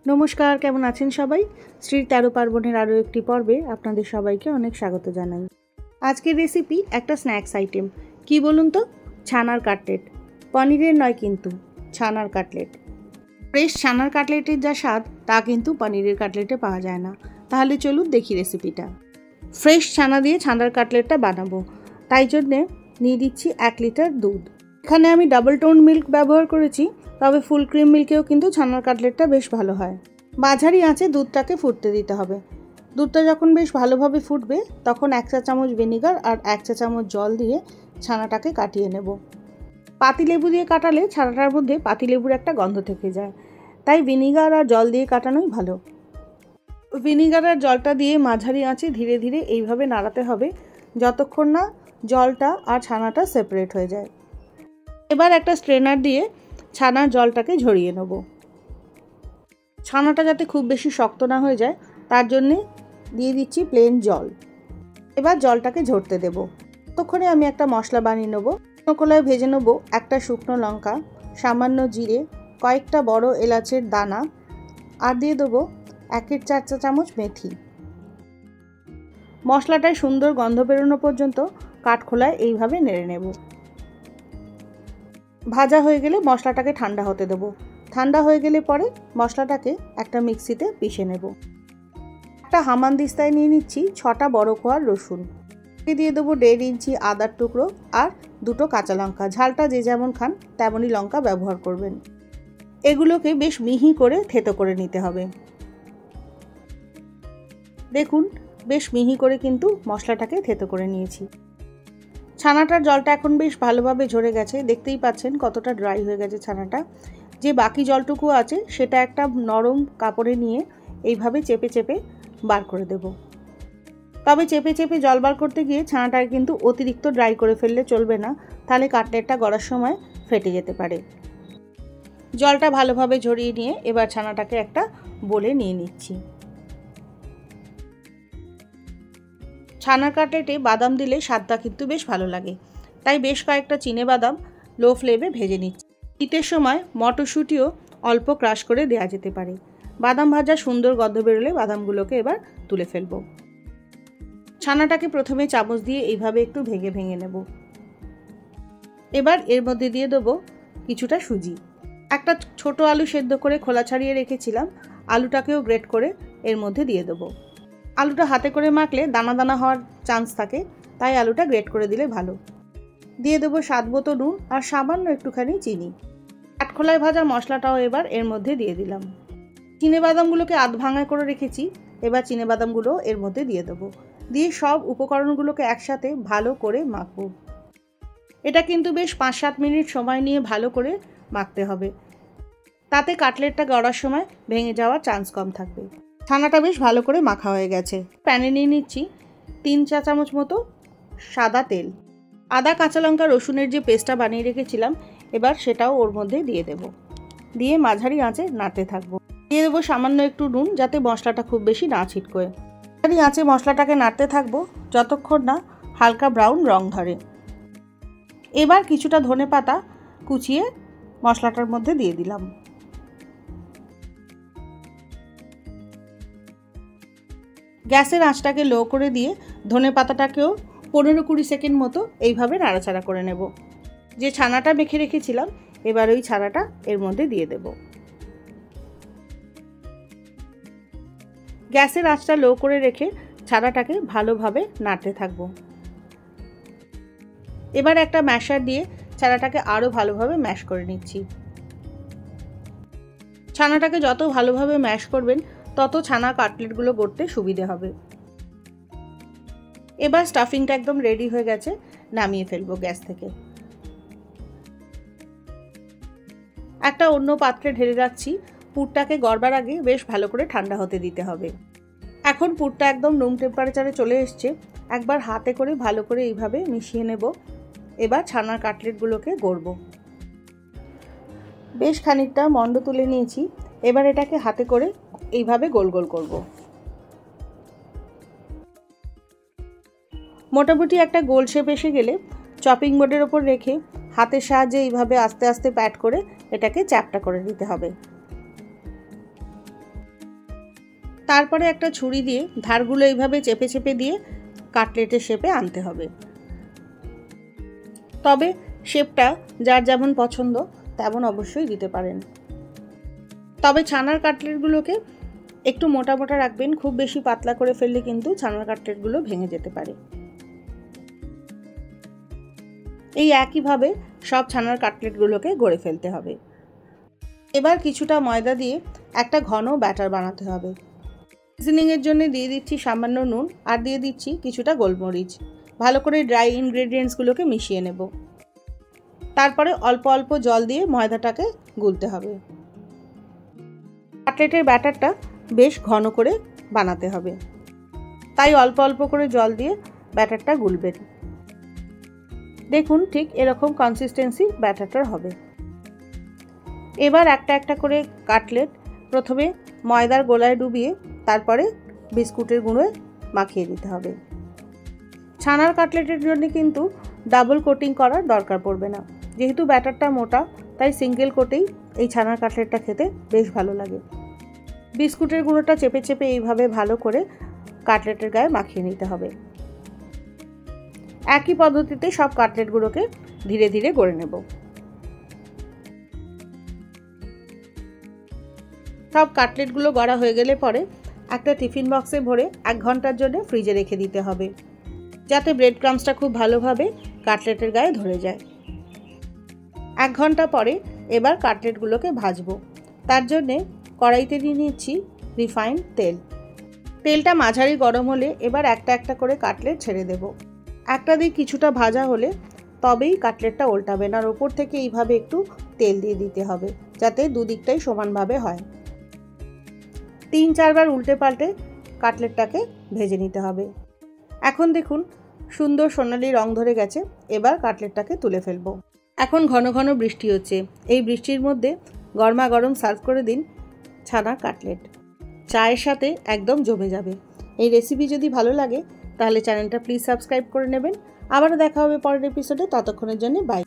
নমস্কার, কেমন আছেন সবাই? শ্রীর ১৩ পার্বণের আরও একটি পর্বে আপনাদের সবাইকে অনেক স্বাগত জানাই। আজকের রেসিপি একটা স্ন্যাক্স আইটেম। কি বলুন তো? ছানার কাটলেট। পনিরের নয় কিন্তু, ছানার কাটলেট। ফ্রেশ ছানার কাটলেটের যা স্বাদ তা কিন্তু পনিরের কাটলেটে পাওয়া যায় না। তাহলে চলুন দেখি রেসিপিটা। ফ্রেশ ছানা দিয়ে ছানার কাটলেটটা বানাবো, তাই জন্যে নিয়ে দিচ্ছি 1 লিটার দুধ। এখানে আমি ডাবল টোন মিল্ক ব্যবহার করেছি, তবে ফুল ক্রিম মিল্কেও কিন্তু ছানার কাটলেটটা বেশ ভালো হয়। মাঝারি আঁচে দুধটাকে ফুটতে দিতে হবে। দুধটা যখন বেশ ভালোভাবে ফুটবে তখন 1 চা চামচ ভিনিগার আর 1 চা চামচ জল দিয়ে ছানাটাকে কাটিয়ে নেব। পাতিলেবু দিয়ে কাটালে ছানাটার মধ্যে পাতিলেবুর একটা গন্ধ থেকে যায়, তাই ভিনিগার আর জল দিয়ে কাটানোই ভালো। ভিনিগার আর জলটা দিয়ে মাঝারি আঁচে ধীরে ধীরে এইভাবে নাড়াতে হবে যতক্ষণ না জলটা আর ছানাটা সেপারেট হয়ে যায়। এবার একটা স্ট্রেনার দিয়ে ছানার জলটাকে ঝরিয়ে নেব। ছানাটা যাতে খুব বেশি শক্ত না হয়ে যায় তার জন্যে দিয়ে দিচ্ছি প্লেন জল। এবার জলটাকে ঝরতে দেব। ততক্ষণে আমি একটা মশলা বানিয়ে নেব। কলায় ভেজে নেব একটা শুকনো লঙ্কা, সামান্য জিরে, কয়েকটা বড় এলাচের দানা আর দিয়ে দেবো 1/4 চা চামচ মেথি। মশলাটায় সুন্দর গন্ধ বেরোনো পর্যন্ত কাঠখোলায় এইভাবে নেড়ে নেব। ভাজা হয়ে গেলে মশলাটাকে ঠান্ডা হতে দেবো। ঠান্ডা হয়ে গেলে পরে মশলাটাকে একটা মিক্সিতে পিষে নেব। একটা হামানদিস্তায় নিয়ে নিচ্ছি 6টা বড় কোয়ার রসুন। দিয়ে দেবো 1.5 ইঞ্চি আদার টুকরো আর 2টো কাঁচা লঙ্কা। ঝালটা যে যেমন খান তেমনই লঙ্কা ব্যবহার করবেন। এগুলোকে বেশ মিহি করে থেতো করে নিতে হবে। দেখুন বেশ মিহি করে কিন্তু মশলাটাকে থেতো করে নিয়েছি। ছানাটার জলটা এখন বেশ ভালোভাবে ঝরে গেছে, দেখতেই পাচ্ছেন কতটা ড্রাই হয়ে গেছে ছানাটা। যে বাকি জলটুকু আছে সেটা একটা নরম কাপড়ে নিয়ে এইভাবে চেপে চেপে বার করে দেব। তবে চেপে চেপে জল বার করতে গিয়ে ছানাটাকে কিন্তু অতিরিক্ত ড্রাই করে ফেললে চলবে না, তাহলে কাটলেটটা গড়ার সময় ফেটে যেতে পারে। জলটা ভালোভাবে ঝরিয়ে নিয়ে এবার ছানাটাকে একটা বোলে নিয়ে নিচ্ছি। ছানার কাটলেটে বাদাম দিলে স্বাদটা কিন্তু বেশ ভালো লাগে, তাই বেশ কয়েকটা চিনে বাদাম লো ফ্লেমে ভেজে নিচ্ছি। শীতের সময় মটরশুঁটিও অল্প ক্রাশ করে দেওয়া যেতে পারে। বাদাম ভাজা সুন্দর গন্ধ বেরোলে বাদামগুলোকে এবার তুলে ফেলবো। ছানাটাকে প্রথমে চামচ দিয়ে এইভাবে একটু ভেঙে ভেঙে নেব। এবার এর মধ্যে দিয়ে দেবো কিছুটা সুজি। একটা ছোট আলু সেদ্ধ করে খোলা ছাড়িয়ে রেখেছিলাম, আলুটাকেও গ্রেট করে এর মধ্যে দিয়ে দেবো। আলুটা হাতে করে মাখলে দানা দানা হওয়ার চান্স থাকে, তাই আলুটা গ্রেট করে দিলে ভালো। দিয়ে দেবো স্বাদ মতো নুন আর সামান্য একটুখানি চিনি। কাঠখোলায় ভাজা মশলাটাও এবার এর মধ্যে দিয়ে দিলাম। চিনেবাদামগুলোকে আধ ভাঙা করে রেখেছি, এবার চিনেবাদামগুলো এর মধ্যে দিয়ে দেবো। দিয়ে সব উপকরণগুলোকে একসাথে ভালো করে মাখবো। এটা কিন্তু বেশ 5-7 মিনিট সময় নিয়ে ভালো করে মাখতে হবে, তাতে কাটলেটটা গড়ার সময় ভেঙে যাওয়ার চান্স কম থাকবে। ছানাটা বেশ ভালো করে মাখা হয়ে গেছে। প্যানে নিয়ে নিচ্ছি 3 চা চামচ মতো সাদা তেল। আদা, কাঁচা লঙ্কা, রসুনের যে পেস্টটা বানিয়ে রেখেছিলাম এবার সেটাও ওর মধ্যে দিয়ে দেব। দিয়ে মাঝারি আঁচে নাড়তে থাকবো। দিয়ে দেবো সামান্য একটু নুন, যাতে মশলাটা খুব বেশি না ছিটকোয়। মাঝারি আঁচে মশলাটাকে নাড়তে থাকবো যতক্ষণ না হালকা ব্রাউন রং ধরে। এবার কিছুটা ধনেপাতা কুচিয়ে মশলাটার মধ্যে দিয়ে দিলাম। গ্যাসের আঁচটাকে লো করে দিয়ে ধনেপাতাটাকেও 15-20 সেকেন্ড মতো এইভাবে নাড়াচাড়া করে নেব। যে ছানাটা মেখে রেখেছিলাম এবার ওই ছানাটা এর মধ্যে দিয়ে দেব। গ্যাসের আঁচটা লো করে রেখে ছানাটাকে ভালোভাবে নাড়তে থাকবো। এবার একটা ম্যাশার দিয়ে ছানাটাকে আরও ভালোভাবে ম্যাশ করে নিচ্ছি। ছানাটাকে যত ভালোভাবে ম্যাশ করবেন তত ছানা কাটলেটগুলো গড়তে সুবিধে হবে। এবার স্টাফিংটা একদম রেডি হয়ে গেছে, নামিয়ে ফেলবো গ্যাস থেকে। একটা অন্য পাত্রে ঢেলে রাখছি। পুরটাকে গড়বার আগে বেশ ভালো করে ঠান্ডা হতে দিতে হবে। এখন পুরটা একদম রুম টেম্পারেচারে চলে এসছে। একবার হাতে করে ভালো করে এইভাবে মিশিয়ে নেব। এবার ছানার কাটলেটগুলোকে গড়ব। বেশ খানিকটা মন্ড তুলে নিয়েছি। এবার এটাকে হাতে করে এইভাবে গোল গোল করব। মোটামুটি একটা গোল শেপ এসে গেলে চপিং বোর্ডের ওপর রেখে হাতের সাহায্যে এইভাবে আস্তে আস্তে প্যাট করে এটাকে চ্যাপটা করে নিতে হবে। তারপরে একটা ছুরি দিয়ে ধারগুলো এইভাবে চেপে চেপে দিয়ে কাটলেটের শেপে আনতে হবে। তবে শেপটা যার যেমন পছন্দ তেমন অবশ্যই দিতে পারেন। তবে ছানার কাটলেটগুলোকে একটু মোটা মোটা রাখবেন, খুব বেশি পাতলা করে ফেললে কিন্তু ছানার কাটলেটগুলো ভেঙে যেতে পারে। এই একইভাবে সব ছানার কাটলেটগুলোকে গড়ে ফেলতে হবে। এবার কিছুটা ময়দা দিয়ে একটা ঘন ব্যাটার বানাতে হবে। সিজনিংয়ের জন্য দিয়ে দিচ্ছি সামান্য নুন আর দিয়ে দিচ্ছি কিছুটা গোলমরিচ। ভালো করে ড্রাই ইনগ্রেডিয়েন্টসগুলোকে মিশিয়ে নেব। তারপরে অল্প অল্প জল দিয়ে ময়দাটাকে গুলতে হবে। কাটলেটের ব্যাটারটা বেশ ঘন করে বানাতে হবে, তাই অল্প অল্প করে জল দিয়ে ব্যাটারটা গুলবেন। দেখুন ঠিক এরকম কনসিস্টেন্সি ব্যাটারটার হবে। এবার একটা একটা করে কাটলেট প্রথমে ময়দার গোলায় ডুবিয়ে তারপরে বিস্কুটের গুঁড়োয় মাখিয়ে দিতে হবে। ছানার কাটলেটের জন্য কিন্তু ডাবল কোটিং করার দরকার পড়বে না, যেহেতু ব্যাটারটা মোটা তাই সিঙ্গেল কোটেই এই ছানার কাটলেটটা খেতে বেশ ভালো লাগে। বিস্কুটের গুঁড়োটা চেপে চেপে এইভাবে ভালো করে কাটলেটের গায়ে মাখিয়ে নিতে হবে। একই পদ্ধতিতে সব কাটলেটগুলোকে ধীরে ধীরে গড়ে নেব। সব কাটলেটগুলো গড়া হয়ে গেলে পরে একটা টিফিন বক্সে ভরে 1 ঘন্টার জন্য ফ্রিজে রেখে দিতে হবে, যাতে ব্রেড ক্রাম্বসটা খুব ভালোভাবে কাটলেটের গায়ে ধরে যায়। 1 ঘন্টা পরে এবার কাটলেটগুলোকে ভাজবো। তার জন্যে কড়াইতে নিয়ে নিচ্ছি রিফাইন্ড তেল। তেলটা মাঝারি গরম হলে এবার একটা একটা করে কাটলেট ছেড়ে দেব। একটা দিক কিছুটা ভাজা হলে তবেই কাটলেটটা উল্টাবেন, আর ওপর থেকে এইভাবে একটু তেল দিয়ে দিতে হবে, যাতে দুদিকটাই সমানভাবে হয়। 3-4 বার উল্টে পাল্টে কাটলেটটাকে ভেজে নিতে হবে। এখন দেখুন সুন্দর সোনালি রং ধরে গেছে। এবার কাটলেটটাকে তুলে ফেলবো। এখন ঘন ঘন বৃষ্টি হচ্ছে, এই বৃষ্টির মধ্যে গরমা গরম সার্ভ করে দিন ছানার কাটলেট। চায়ের সাথে একদম জমে যাবে। এই রেসিপি যদি ভালো লাগে তাহলে চ্যানেলটা প্লিজ সাবস্ক্রাইব করে নেবেন। আবারও দেখা হবে পরের এপিসোডে, ততক্ষণের জন্য বাই।